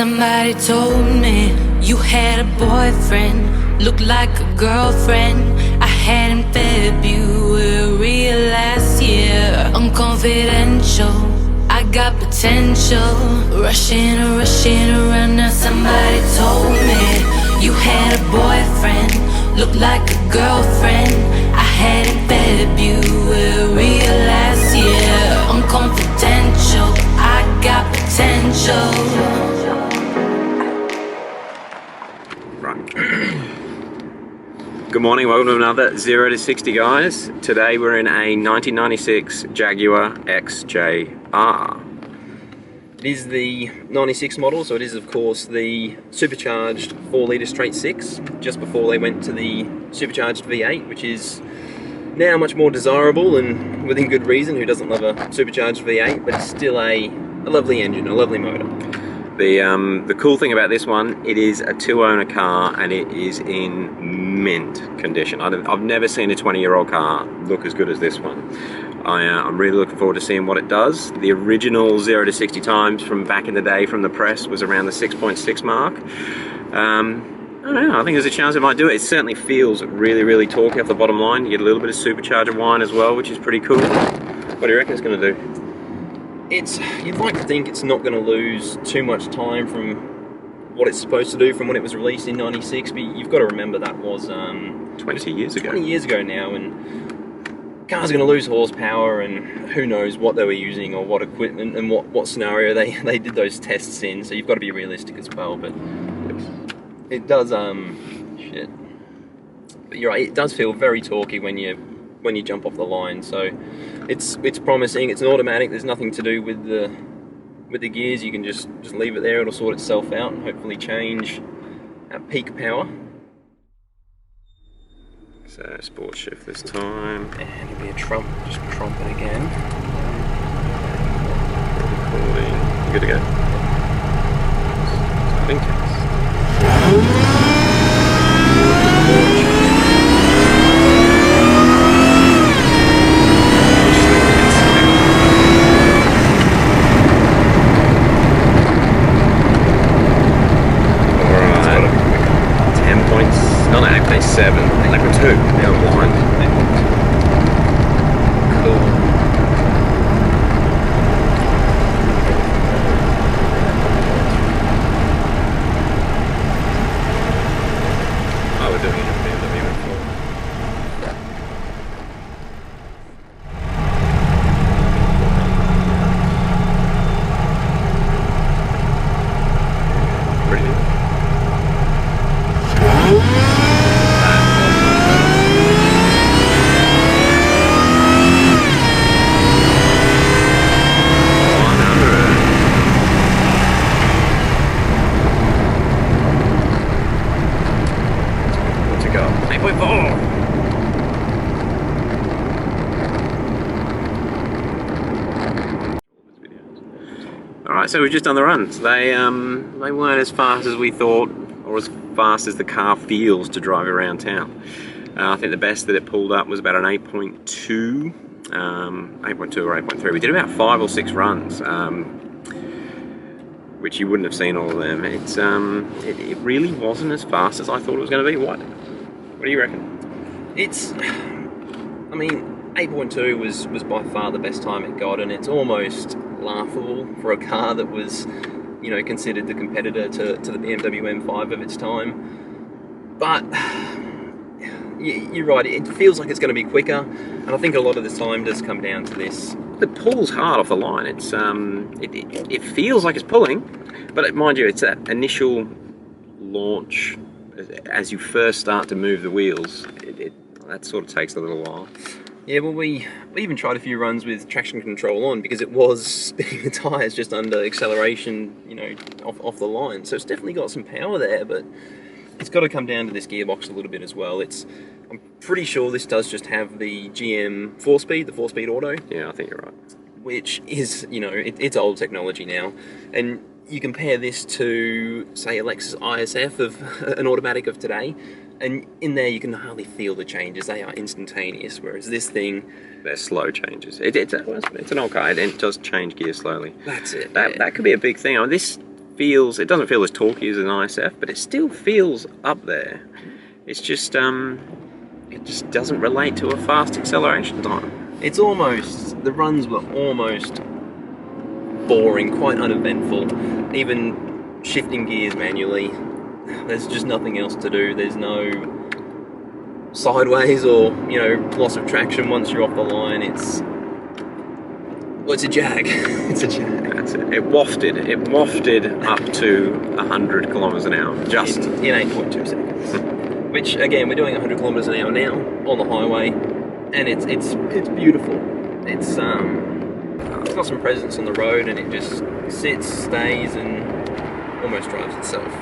Somebody told me you had a boyfriend, looked like a girlfriend I had in February last year. Unconfidential, I got potential, rushing around. Now somebody told me you had a boyfriend, looked like a girlfriend I had in February last year. Unconfidential, I got potential. Good morning, welcome to another 0 to 60 guys. Today we're in a 1996 Jaguar XJR. It is the 96 model, so it is of course the supercharged 4 litre straight 6, just before they went to the supercharged V8, which is now much more desirable and within good reason. Who doesn't love a supercharged V8, but it's still a lovely engine, a lovely motor. The cool thing about this one, it is a 2-owner car and it is in mint condition. I've never seen a 20-year-old car look as good as this one. I'm really looking forward to seeing what it does. The original 0 to 60 times from back in the day from the press was around the 6.6 mark. I don't know, I think there's a chance it might do it. It certainly feels really, really torquey off the bottom line. You get a little bit of Supercharger Whine as well, which is pretty cool. What do you reckon it's going to do? You'd like to think it's not going to lose too much time from what it's supposed to do from when it was released in 96, but you've got to remember that was 20 years ago. 20 years ago now, and cars are going to lose horsepower, and who knows what they were using or what equipment and what scenario they did those tests in, so you've got to be realistic as well. But it does, shit. But you're right, it does feel very torquey when you jump off the line, so it's promising. It's an automatic, there's nothing to do with the gears. You can just leave it there, it'll sort itself out and hopefully change at peak power. So sport shift this time. And it'll be a just trumpet again. Recording. You good to go? Spin case. Alright, so we've just done the runs. They weren't as fast as we thought, or as fast as the car feels to drive around town. I think the best that it pulled up was about an 8.2 or 8.3. We did about 5 or 6 runs, which you wouldn't have seen all of them. It really wasn't as fast as I thought it was going to be. What do you reckon? I mean, 8.2 was by far the best time it got, and it's almost laughable for a car that was, you know, considered the competitor to the BMW M5 of its time. But you're right, it feels like it's going to be quicker, and I think a lot of the time does come down to this. It pulls hard off the line. It feels like it's pulling, but mind you, it's that initial launch as you first start to move the wheels. That sort of takes a little while. Yeah, well, we even tried a few runs with traction control on because it was spinning the tyres just under acceleration, you know, off the line. So it's definitely got some power there, but it's got to come down to this gearbox a little bit as well. I'm pretty sure this does just have the GM 4-speed, the 4-speed auto. Yeah, I think you're right. Which is, you know, it's old technology now. And you compare this to, say, a Lexus ISF of an automatic of today, and in there you can hardly feel the changes. They are instantaneous, whereas this thing... They're slow changes. It's an old car, it does change gear slowly. That's it. That could be a big thing. I mean, this feels, it doesn't feel as torquey as an ISF, but it still feels up there. It's just, it just doesn't relate to a fast acceleration time. It's almost, the runs were almost boring, quite uneventful. Even shifting gears manually, there's just nothing else to do. There's no sideways or, you know, loss of traction once you're off the line. Well, it's a Jag. It's a Jag. That's it. It wafted up to 100 kilometers an hour, just in 8.2 seconds. Which, again, we're doing 100 kilometers an hour now on the highway, and it's beautiful. It's got some presence on the road, and it just sits, stays, and almost drives itself.